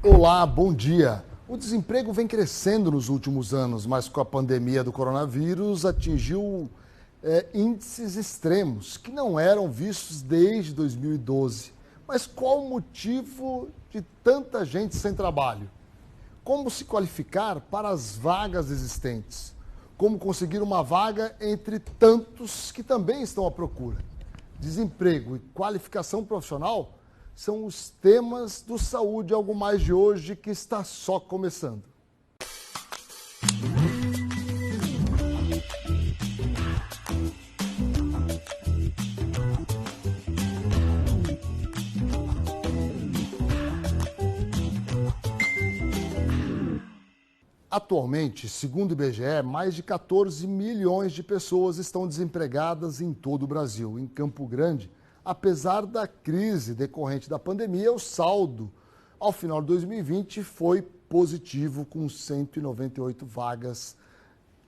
Olá, bom dia. O desemprego vem crescendo nos últimos anos, mas com a pandemia do coronavírus atingiu índices extremos que não eram vistos desde 2012. Mas qual o motivo de tanta gente sem trabalho? Como se qualificar para as vagas existentes? Como conseguir uma vaga entre tantos que também estão à procura? Desemprego e qualificação profissional são os temas do Saúde Algo Mais de hoje, que está só começando. Atualmente, segundo o IBGE, mais de 14 milhões de pessoas estão desempregadas em todo o Brasil. Em Campo Grande, apesar da crise decorrente da pandemia, o saldo ao final de 2020 foi positivo, com 198 vagas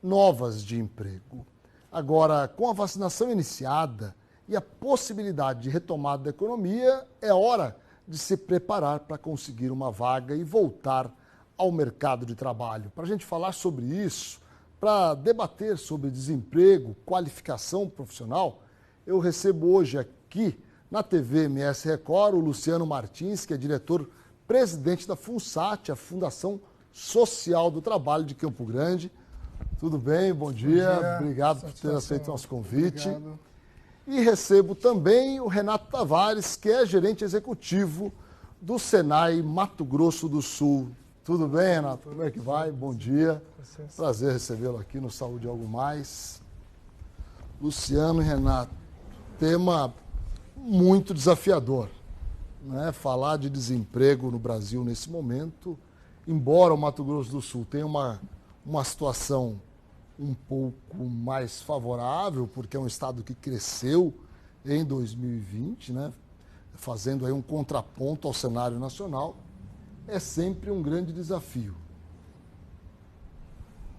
novas de emprego. Agora, com a vacinação iniciada e a possibilidade de retomada da economia, é hora de se preparar para conseguir uma vaga e voltar ao mercado de trabalho. Para a gente falar sobre isso, para debater sobre desemprego, qualificação profissional, eu recebo hoje aqui na TV MS Record o Luciano Martins, que é diretor-presidente da FUNSAT, a Fundação Social do Trabalho de Campo Grande. Tudo bem? Bom dia. Obrigado por ter aceito o nosso convite. Obrigado. E recebo também o Renato Tavares, que é gerente executivo do Senai Mato Grosso do Sul. Tudo bem, Renato? Como é que vai? Bom dia. Prazer recebê-lo aqui no Saúde Algo Mais. Luciano e Renato, tema muito desafiador, né? Falar de desemprego no Brasil nesse momento, embora o Mato Grosso do Sul tenha uma situação um pouco mais favorável, porque é um estado que cresceu em 2020, né? Fazendo aí um contraponto ao cenário nacional, é sempre um grande desafio.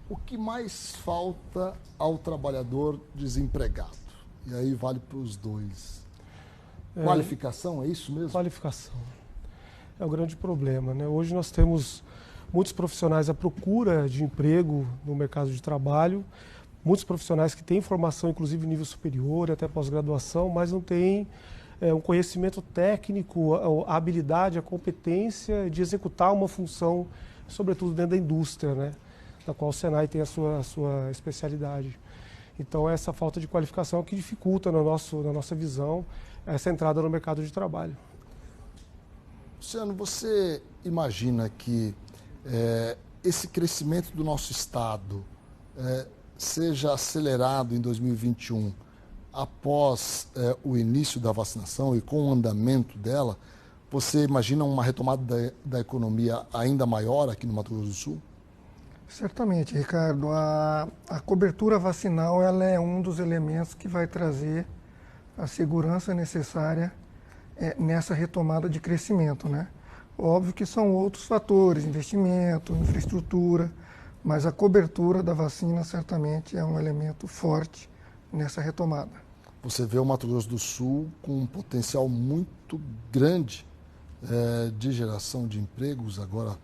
O que mais falta ao trabalhador desempregado? E aí vale para os dois. Qualificação, é isso mesmo? Qualificação. É o grande problema, né? Hoje nós temos muitos profissionais à procura de emprego no mercado de trabalho, muitos profissionais que têm formação, inclusive nível superior, até pós-graduação, mas não têm um conhecimento técnico, a habilidade, a competência de executar uma função, sobretudo dentro da indústria, né? Na qual o Senai tem a sua especialidade. Então, essa falta de qualificação é o que dificulta, na nossa visão, essa entrada no mercado de trabalho. Luciano, você imagina que esse crescimento do nosso Estado seja acelerado em 2021 após o início da vacinação e com o andamento dela? Você imagina uma retomada da economia ainda maior aqui no Mato Grosso do Sul? Certamente, Ricardo. A cobertura vacinal ela é um dos elementos que vai trazer a segurança necessária nessa retomada de crescimento, né? Óbvio que são outros fatores, investimento, infraestrutura, mas a cobertura da vacina certamente é um elemento forte nessa retomada. Você vê o Mato Grosso do Sul com um potencial muito grande de geração de empregos agora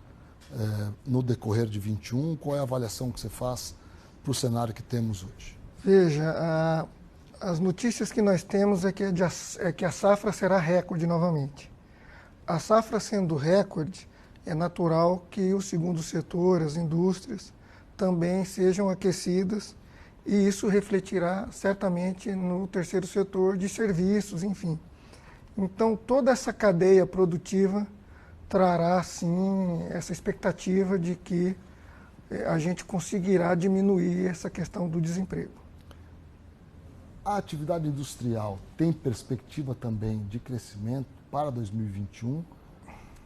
no decorrer de 21. Qual é a avaliação que você faz para o cenário que temos hoje? Veja, as notícias que nós temos é que a safra será recorde novamente. A safra sendo recorde, é natural que o segundo setor, as indústrias, também sejam aquecidas, e isso refletirá certamente no terceiro setor de serviços, enfim. Então, toda essa cadeia produtiva trará, sim, essa expectativa de que a gente conseguirá diminuir essa questão do desemprego. A atividade industrial tem perspectiva também de crescimento para 2021?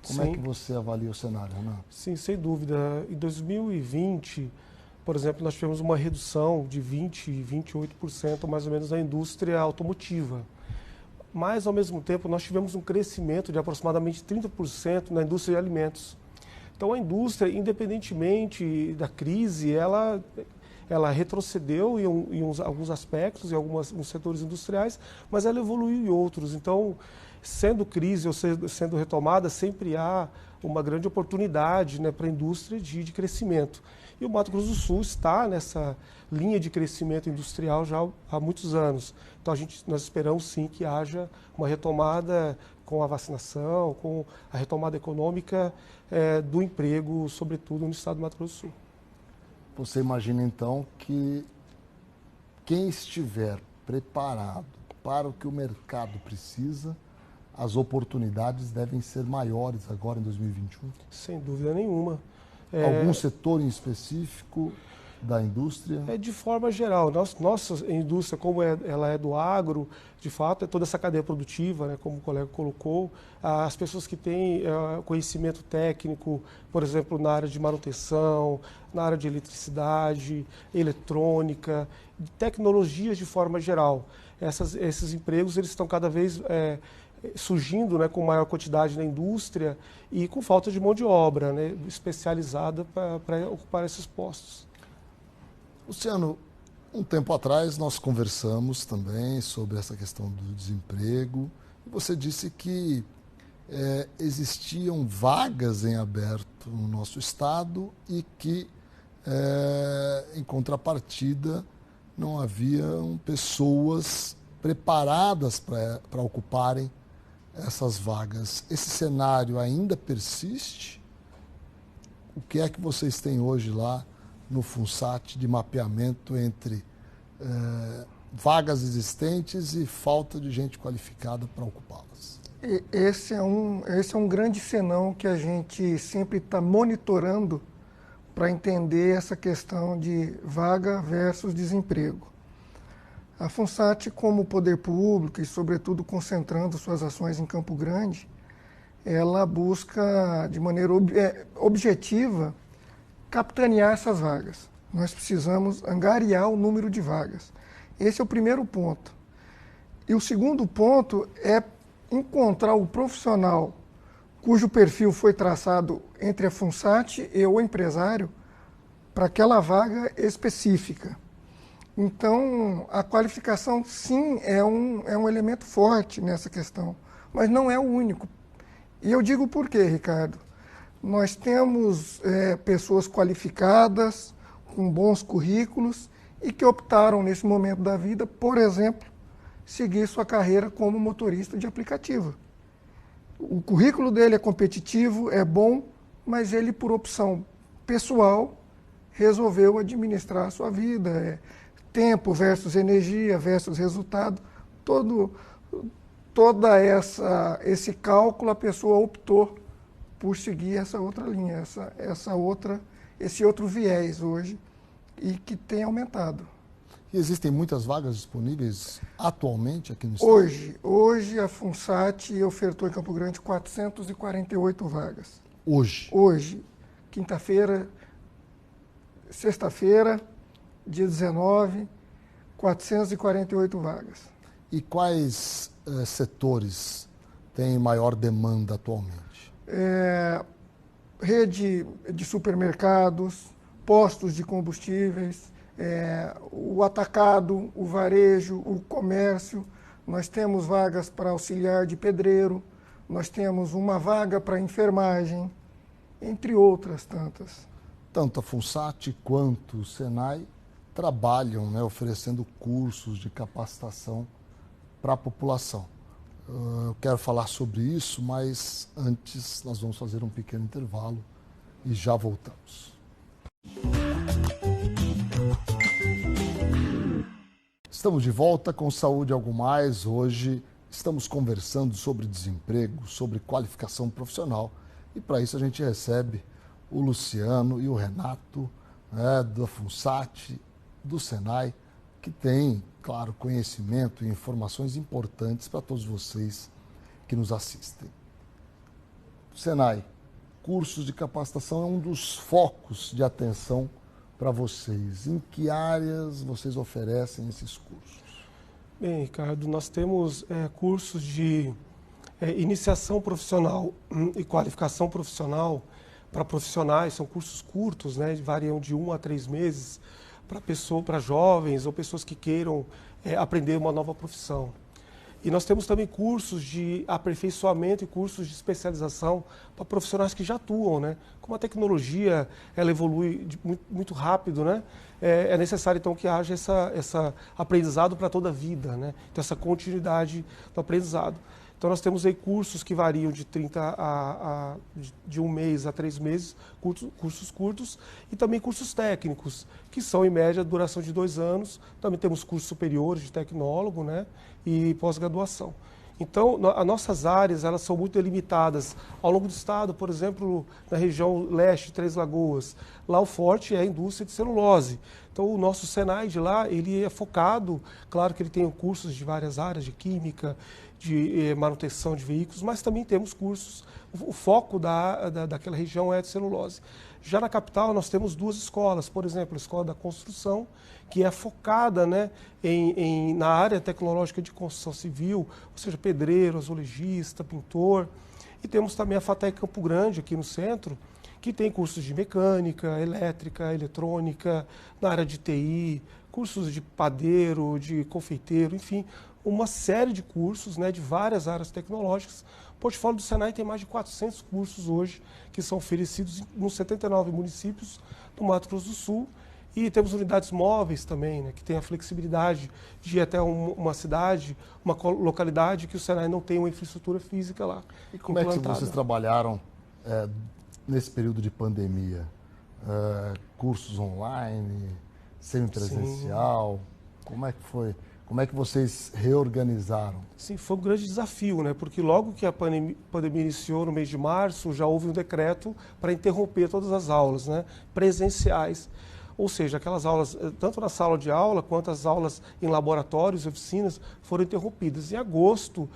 Como é que você avalia o cenário, Renato? Sim, sem dúvida. Em 2020, por exemplo, nós tivemos uma redução de 28% mais ou menos na indústria automotiva. Mas, ao mesmo tempo, nós tivemos um crescimento de aproximadamente 30% na indústria de alimentos. Então, a indústria, independentemente da crise, ela retrocedeu em alguns aspectos, em alguns setores industriais, mas ela evoluiu em outros. Então, sendo crise ou sendo retomada, sempre há uma grande oportunidade, né, para a indústria de crescimento. E o Mato Grosso do Sul está nessa linha de crescimento industrial já há muitos anos. Então nós esperamos sim que haja uma retomada com a vacinação, com a retomada econômica do emprego, sobretudo no estado do Mato Grosso do Sul. Você imagina então que quem estiver preparado para o que o mercado precisa, as oportunidades devem ser maiores agora em 2021? Sem dúvida nenhuma. Algum setor em específico da indústria? De forma geral, nossa indústria, como ela é do agro, de fato, é toda essa cadeia produtiva, né, como o colega colocou, as pessoas que têm conhecimento técnico, por exemplo, na área de manutenção, na área de eletricidade, eletrônica, tecnologias de forma geral. Esses empregos eles estão cada vez surgindo, né, com maior quantidade na indústria e com falta de mão de obra, né, especializada para ocupar esses postos. Luciano, um tempo atrás nós conversamos também sobre essa questão do desemprego e você disse que existiam vagas em aberto no nosso estado e que, em contrapartida, não haviam pessoas preparadas para ocuparem essas vagas. Esse cenário ainda persiste? O que é que vocês têm hoje lá no FUNSAT de mapeamento entre vagas existentes e falta de gente qualificada para ocupá-las? Esse é um grande senão que a gente sempre está monitorando para entender essa questão de vaga versus desemprego. A FUNSAT, como poder público e, sobretudo, concentrando suas ações em Campo Grande, ela busca, de maneira objetiva, capitanear essas vagas. Nós precisamos angariar o número de vagas. Esse é o primeiro ponto. E o segundo ponto é encontrar o profissional cujo perfil foi traçado entre a FUNSAT e o empresário para aquela vaga específica. Então, a qualificação, sim, é um elemento forte nessa questão, mas não é o único. E eu digo por quê, Ricardo? Nós temos pessoas qualificadas, com bons currículos, e que optaram, nesse momento da vida, por exemplo, seguir sua carreira como motorista de aplicativo. O currículo dele é competitivo, é bom, mas ele, por opção pessoal, resolveu administrar a sua vida. Tempo versus energia versus resultado, esse cálculo a pessoa optou por seguir essa outra linha, esse outro viés hoje e que tem aumentado. E existem muitas vagas disponíveis atualmente aqui no estado? Hoje a FUNSAT ofertou em Campo Grande 448 vagas. Hoje? Hoje, sexta-feira, dia 19, 448 vagas. E quais setores têm maior demanda atualmente? Rede de supermercados, postos de combustíveis, o atacado, o varejo, o comércio. Nós temos vagas para auxiliar de pedreiro, nós temos uma vaga para enfermagem, entre outras tantas. Tanto a FUNSAT quanto o SENAI trabalham, né, oferecendo cursos de capacitação para a população. Eu quero falar sobre isso, mas antes nós vamos fazer um pequeno intervalo e já voltamos. Estamos de volta com Saúde Algo Mais. Hoje estamos conversando sobre desemprego, sobre qualificação profissional e para isso a gente recebe o Luciano e o Renato, né, da FUNSAT, do SENAI, que tem, claro, conhecimento e informações importantes para todos vocês que nos assistem. SENAI, cursos de capacitação é um dos focos de atenção para vocês. Em que áreas vocês oferecem esses cursos? Bem, Ricardo, nós temos cursos de iniciação profissional e qualificação profissional para profissionais, são cursos curtos, né, variam de 1 a 3 meses, para jovens ou pessoas que queiram aprender uma nova profissão. E nós temos também cursos de aperfeiçoamento e cursos de especialização para profissionais que já atuam, né? Como a tecnologia ela evolui muito rápido, né? É necessário então que haja essa aprendizado para toda a vida, né? Então essa continuidade do aprendizado. Então nós temos aí cursos que variam de 30 de 1 mês a 3 meses, cursos curtos, e também cursos técnicos, que são em média duração de 2 anos. Também temos cursos superiores de tecnólogo, né, e pós-graduação. Então, as nossas áreas elas são muito delimitadas ao longo do estado, por exemplo, na região leste, Três Lagoas. Lá o forte é a indústria de celulose. Então, o nosso Senai de lá, ele é focado, claro que ele tem cursos de várias áreas, de química, de manutenção de veículos, mas também temos cursos, o foco daquela região é de celulose. Já na capital, nós temos 2 escolas, por exemplo, a Escola da Construção, que é focada, né, na área tecnológica de construção civil, ou seja, pedreiro, azulejista, pintor. E temos também a FATEC Campo Grande, aqui no centro, que tem cursos de mecânica, elétrica, eletrônica, na área de TI, cursos de padeiro, de confeiteiro, enfim, uma série de cursos, né, de várias áreas tecnológicas. O portfólio do Senai tem mais de 400 cursos hoje, que são oferecidos nos 79 municípios do Mato Grosso do Sul. E temos unidades móveis também, né, que tem a flexibilidade de ir até uma cidade, uma localidade que o Senai não tem uma infraestrutura física lá. E como é que vocês trabalharam nesse período de pandemia? Cursos online, semipresencial? Como é que foi? Como é que vocês reorganizaram? Sim, foi um grande desafio, né? Porque logo que a pandemia iniciou no mês de março, já houve um decreto para interromper todas as aulas, né, presenciais. Ou seja, aquelas aulas, tanto na sala de aula quanto as aulas em laboratórios e oficinas, foram interrompidas. Em agosto,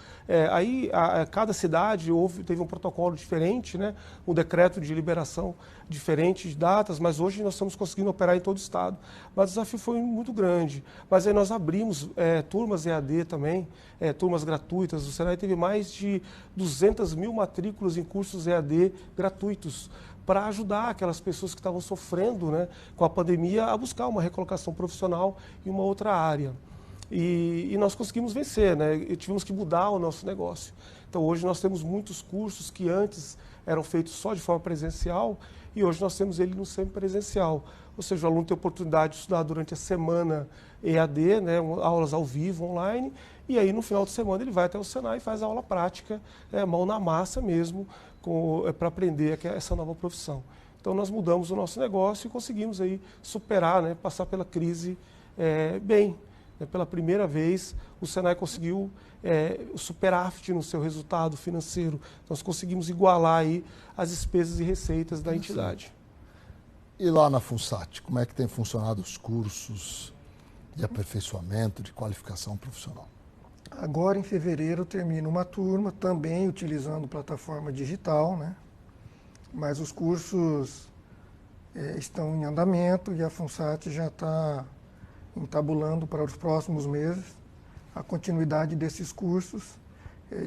cada cidade teve um protocolo diferente, né? Um decreto de liberação diferente de datas, mas hoje nós estamos conseguindo operar em todo o estado. Mas o desafio foi muito grande. Mas aí nós abrimos turmas EAD também, turmas gratuitas. O Senai teve mais de 200 mil matrículas em cursos EAD gratuitos, para ajudar aquelas pessoas que estavam sofrendo, né, com a pandemia a buscar uma recolocação profissional em uma outra área. E nós conseguimos vencer, né, e tivemos que mudar o nosso negócio. Então hoje nós temos muitos cursos que antes eram feitos só de forma presencial e hoje nós temos ele no semipresencial. Ou seja, o aluno tem a oportunidade de estudar durante a semana EAD, né, aulas ao vivo, online, e aí no final de semana ele vai até o Senai e faz a aula prática, mão na massa mesmo, para aprender essa nova profissão. Então nós mudamos o nosso negócio e conseguimos aí superar, né, passar pela crise bem. Né? Pela primeira vez o Senai conseguiu o superávit no seu resultado financeiro. Nós conseguimos igualar aí as despesas e receitas da entidade. E lá na FUNSAT, como é que tem funcionado os cursos de aperfeiçoamento, de qualificação profissional? Agora, em fevereiro, termina uma turma, também utilizando plataforma digital, né? Mas os cursos estão em andamento e a FUNSAT já está entabulando para os próximos meses a continuidade desses cursos.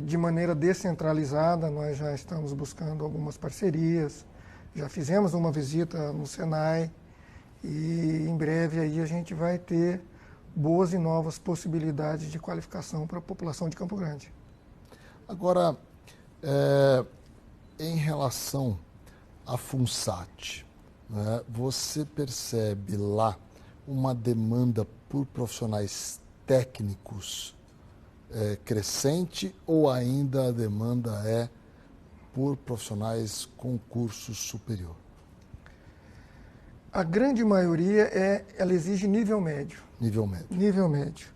De maneira descentralizada, nós já estamos buscando algumas parcerias, já fizemos uma visita no Senai e em breve aí a gente vai ter boas e novas possibilidades de qualificação para a população de Campo Grande. Agora, em relação à FUNSAT, né, você percebe lá uma demanda por profissionais técnicos crescente ou ainda a demanda é por profissionais com curso superior? A grande maioria ela exige nível médio. Nível médio. Nível médio.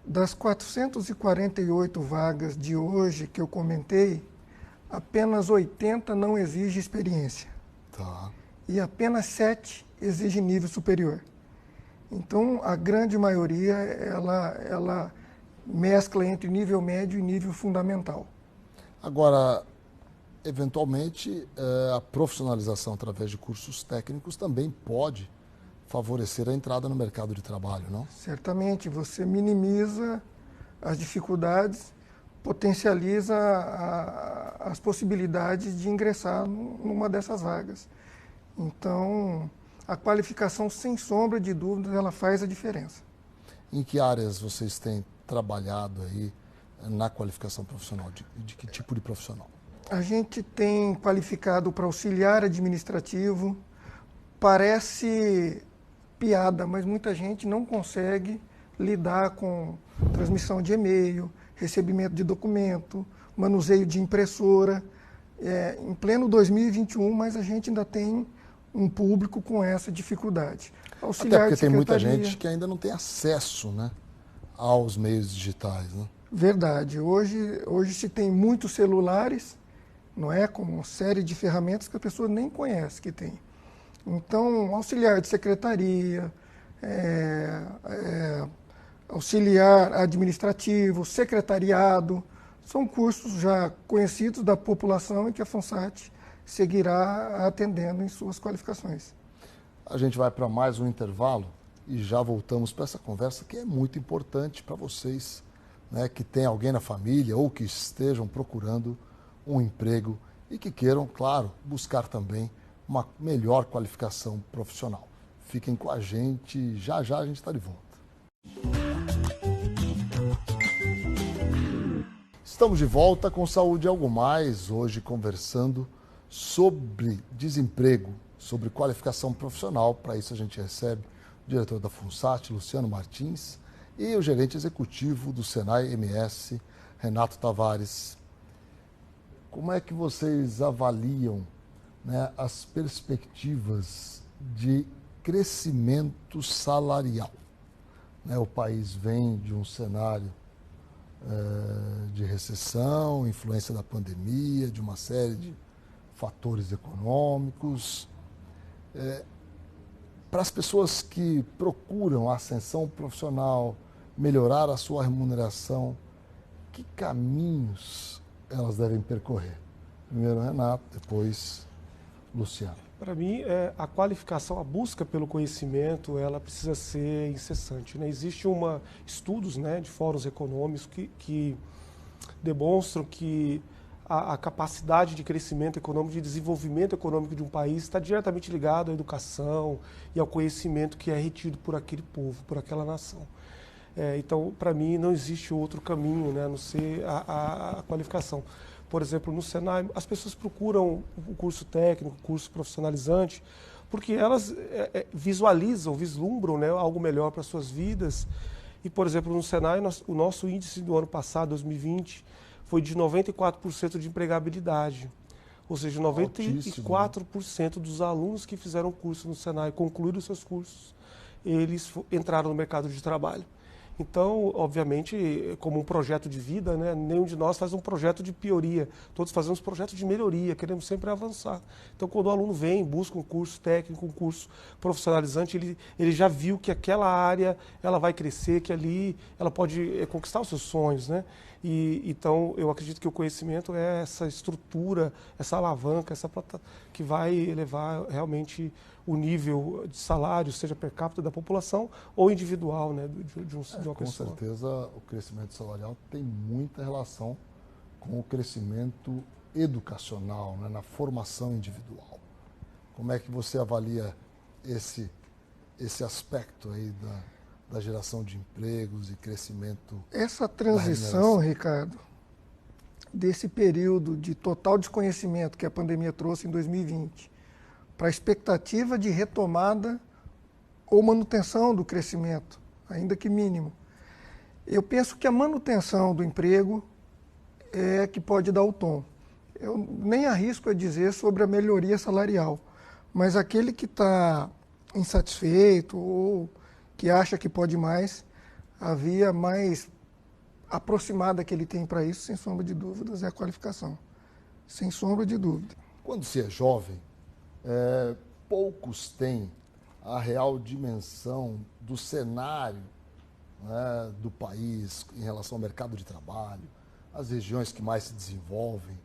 Das 448 vagas de hoje que eu comentei, apenas 80 não exige experiência. Tá. E apenas 7 exige nível superior. Então, a grande maioria, ela mescla entre nível médio e nível fundamental. Agora, eventualmente, a profissionalização através de cursos técnicos também pode favorecer a entrada no mercado de trabalho, não? Certamente, você minimiza as dificuldades, potencializa as possibilidades de ingressar numa dessas vagas. Então, a qualificação, sem sombra de dúvidas, ela faz a diferença. Em que áreas vocês têm trabalhado aí na qualificação profissional? De que tipo de profissional? A gente tem qualificado para auxiliar administrativo. Parece piada, mas muita gente não consegue lidar com transmissão de e-mail, recebimento de documento, manuseio de impressora. Em pleno 2021, mas a gente ainda tem um público com essa dificuldade. Auxiliar até porque tem muita gente que ainda não tem acesso, né, aos meios digitais, né? Verdade. Hoje se tem muitos celulares, não é? Com uma série de ferramentas que a pessoa nem conhece que tem. Então, auxiliar de secretaria, auxiliar administrativo, secretariado, são cursos já conhecidos da população e que a FUNSAT seguirá atendendo em suas qualificações. A gente vai para mais um intervalo e já voltamos para essa conversa que é muito importante para vocês, né, que tem alguém na família ou que estejam procurando um emprego e que queiram, claro, buscar também uma melhor qualificação profissional. Fiquem com a gente, já já a gente está de volta. Estamos de volta com Saúde e Algo Mais, hoje conversando sobre desemprego, sobre qualificação profissional. Para isso a gente recebe o diretor da FUNSAT, Luciano Martins, e o gerente executivo do Senai MS, Renato Tavares. Como é que vocês avaliam, né, as perspectivas de crescimento salarial? Né, o país vem de um cenário de recessão, influência da pandemia, de uma série de fatores econômicos. Para as pessoas que procuram a ascensão profissional, melhorar a sua remuneração, que caminhos elas devem percorrer? Primeiro Renato, depois Luciano. Para mim, a qualificação, a busca pelo conhecimento, ela precisa ser incessante, né? Existem estudos, né, de fóruns econômicos que demonstram que a capacidade de crescimento econômico, de desenvolvimento econômico de um país está diretamente ligado à educação e ao conhecimento que é retido por aquele povo, por aquela nação. Então, para mim, não existe outro caminho, né, a não ser a qualificação. Por exemplo, no Senai, as pessoas procuram o curso técnico, o curso profissionalizante, porque elas vislumbram, né, algo melhor para as suas vidas. E, por exemplo, no Senai, o nosso índice do ano passado, 2020, foi de 94% de empregabilidade. Ou seja, 94% dos alunos que fizeram curso no Senai, concluíram seus cursos, eles entraram no mercado de trabalho. Então, obviamente, como um projeto de vida, né, nenhum de nós faz um projeto de pioria. Todos fazemos projeto de melhoria, queremos sempre avançar. Então, quando o aluno vem, busca um curso técnico, um curso profissionalizante, ele já viu que aquela área ela vai crescer, que ali ela pode conquistar os seus sonhos, né? Então, eu acredito que o conhecimento é essa estrutura, essa alavanca, que vai elevar realmente o nível de salário, seja per capita da população ou individual, né, de uma pessoa. Com certeza, o crescimento salarial tem muita relação com o crescimento educacional, né, na formação individual. Como é que você avalia esse aspecto aí da geração de empregos e crescimento? Essa transição, Ricardo, desse período de total desconhecimento que a pandemia trouxe em 2020 para a expectativa de retomada ou manutenção do crescimento, ainda que mínimo. Eu penso que a manutenção do emprego é que pode dar o tom. Eu nem arrisco a dizer sobre a melhoria salarial, mas aquele que está insatisfeito ou que acha que pode mais, a via mais aproximada que ele tem para isso, sem sombra de dúvidas, é a qualificação. Sem sombra de dúvida. Quando se é jovem, poucos têm a real dimensão do cenário, né, do país em relação ao mercado de trabalho, as regiões que mais se desenvolvem,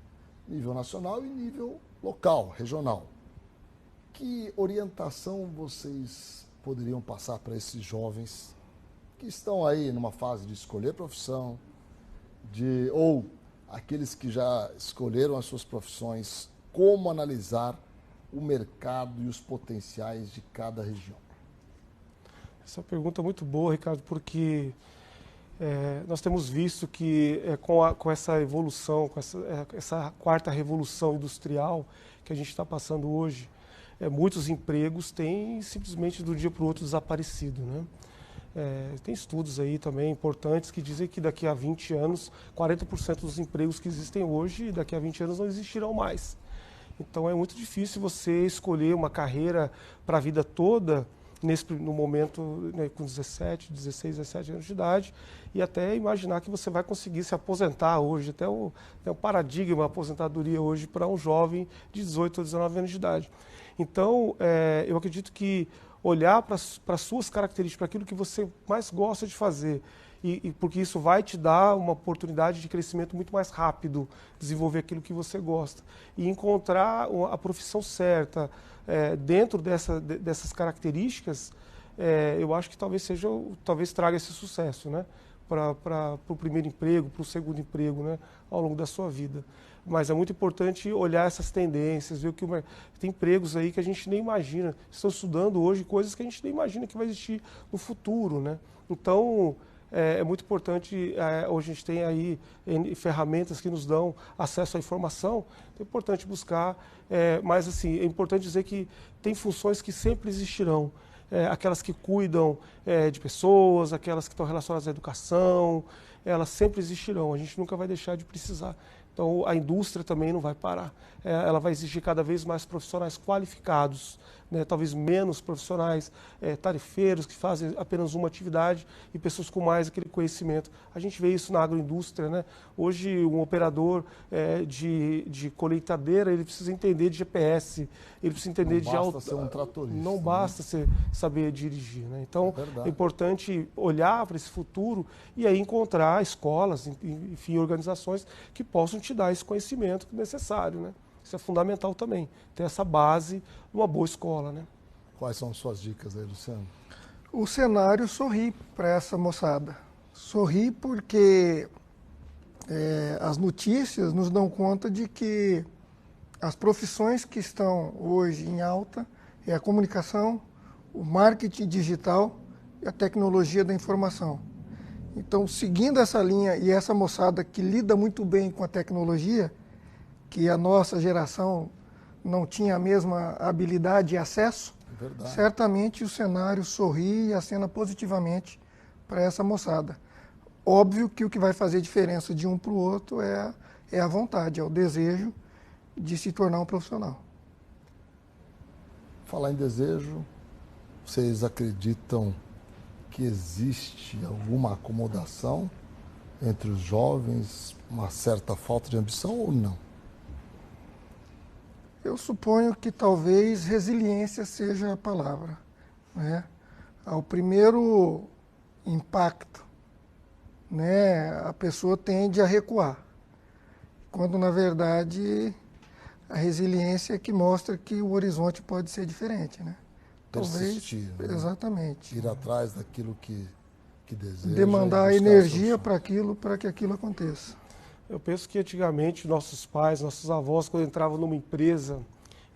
nível nacional e nível local, regional. Que orientação vocês poderiam passar para esses jovens que estão aí numa fase de escolher profissão, ou aqueles que já escolheram as suas profissões, como analisar o mercado e os potenciais de cada região? Essa pergunta é muito boa, Ricardo, porque Nós temos visto que com essa evolução, com essa quarta revolução industrial que a gente está passando hoje, muitos empregos têm simplesmente do dia para o outro desaparecido, né? Tem estudos aí também importantes que dizem que daqui a 20 anos, 40% dos empregos que existem hoje, daqui a 20 anos não existirão mais. Então é muito difícil você escolher uma carreira para a vida toda, no momento, né, com 16, 17 anos de idade, e até imaginar que você vai conseguir se aposentar hoje. Até o paradigma, a aposentadoria hoje para um jovem de 18 ou 19 anos de idade. Então, eu acredito que olhar para as suas características, para aquilo que você mais gosta de fazer, porque isso vai te dar uma oportunidade de crescimento muito mais rápido, desenvolver aquilo que você gosta. E encontrar a profissão certa dentro dessas características, eu acho que talvez traga esse sucesso, né? Para o primeiro emprego, para o segundo emprego, né? Ao longo da sua vida. Mas é muito importante olhar essas tendências, ver que tem empregos aí que a gente nem imagina. Estão estudando hoje coisas que a gente nem imagina que vai existir no futuro, né? Então, é muito importante, hoje a gente tem aí ferramentas que nos dão acesso à informação, é importante buscar, mas assim, é importante dizer que tem funções que sempre existirão. Aquelas que cuidam de pessoas, aquelas que estão relacionadas à educação, elas sempre existirão, a gente nunca vai deixar de precisar. Então, a indústria também não vai parar. Ela vai exigir cada vez mais profissionais qualificados, né? Talvez menos profissionais tarefeiros que fazem apenas uma atividade e pessoas com mais aquele conhecimento. A gente vê isso na agroindústria, né? Hoje, um operador de colheitadeira, ele precisa entender de GPS, ele precisa entender de auto... Não basta ser um tratorista. Não basta saber dirigir, né? Então, é importante olhar para esse futuro e aí encontrar escolas, enfim, organizações que possam te dar esse conhecimento necessário, né? Isso é fundamental também, ter essa base numa boa escola, né? Quais são suas dicas aí, Luciano? O cenário sorri para essa moçada. Sorri porque as notícias nos dão conta de que as profissões que estão hoje em alta é a comunicação, o marketing digital e a tecnologia da informação. Então, seguindo essa linha e essa moçada que lida muito bem com a tecnologia, que a nossa geração não tinha a mesma habilidade e acesso, certamente o cenário sorri e acena positivamente para essa moçada. Óbvio que o que vai fazer diferença de um para o outro é a vontade, é o desejo de se tornar um profissional. Falar em desejo, vocês acreditam que existe alguma acomodação entre os jovens, uma certa falta de ambição ou não? Eu suponho que talvez resiliência seja a palavra, né? Ao primeiro impacto, né, a pessoa tende a recuar, quando na verdade a resiliência é que mostra que o horizonte pode ser diferente, né? Persistir, talvez, né? Exatamente. Ir atrás daquilo que deseja. Demandar energia para que aquilo aconteça. Eu penso que antigamente nossos pais, nossos avós, quando entravam numa empresa,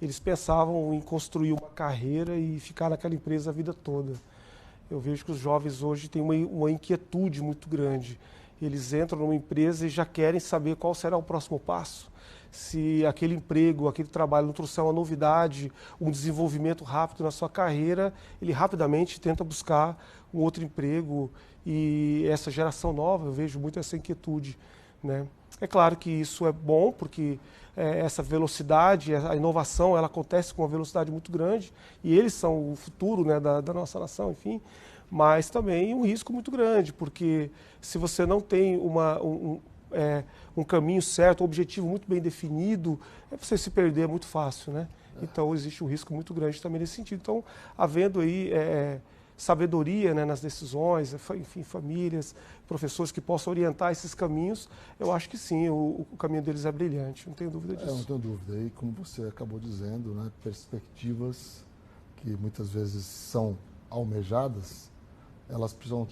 eles pensavam em construir uma carreira e ficar naquela empresa a vida toda. Eu vejo que os jovens hoje têm uma inquietude muito grande. Eles entram numa empresa e já querem saber qual será o próximo passo. Se aquele emprego, aquele trabalho não trouxer uma novidade, um desenvolvimento rápido na sua carreira, ele rapidamente tenta buscar um outro emprego. E essa geração nova, eu vejo muito essa inquietude, né? É claro que isso é bom, porque essa velocidade, a inovação, ela acontece com uma velocidade muito grande, e eles são o futuro, né, da nossa nação, enfim, mas também um risco muito grande, porque se você não tem um caminho certo, um objetivo muito bem definido, você se perder é muito fácil, né? Então existe um risco muito grande também nesse sentido. Então, havendo aí sabedoria, né, nas decisões, enfim, famílias, professores que possam orientar esses caminhos, eu acho que sim, o caminho deles é brilhante, não tenho dúvida disso. Não tenho dúvida. E como você acabou dizendo, né, perspectivas que muitas vezes são almejadas, elas precisam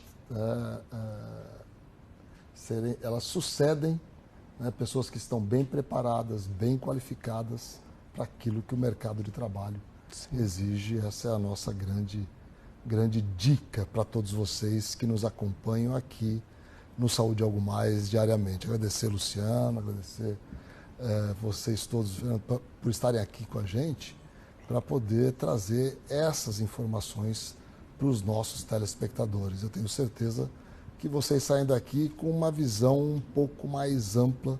elas sucedem, né, pessoas que estão bem preparadas, bem qualificadas para aquilo que o mercado de trabalho exige. Essa é a nossa grande dica para todos vocês que nos acompanham aqui no Saúde Algo Mais diariamente. Agradecer, Luciano, agradecer vocês todos por estarem aqui com a gente para poder trazer essas informações para os nossos telespectadores. Eu tenho certeza que vocês saem daqui com uma visão um pouco mais ampla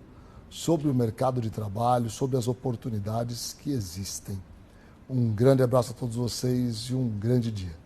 sobre o mercado de trabalho, sobre as oportunidades que existem. Um grande abraço a todos vocês e um grande dia.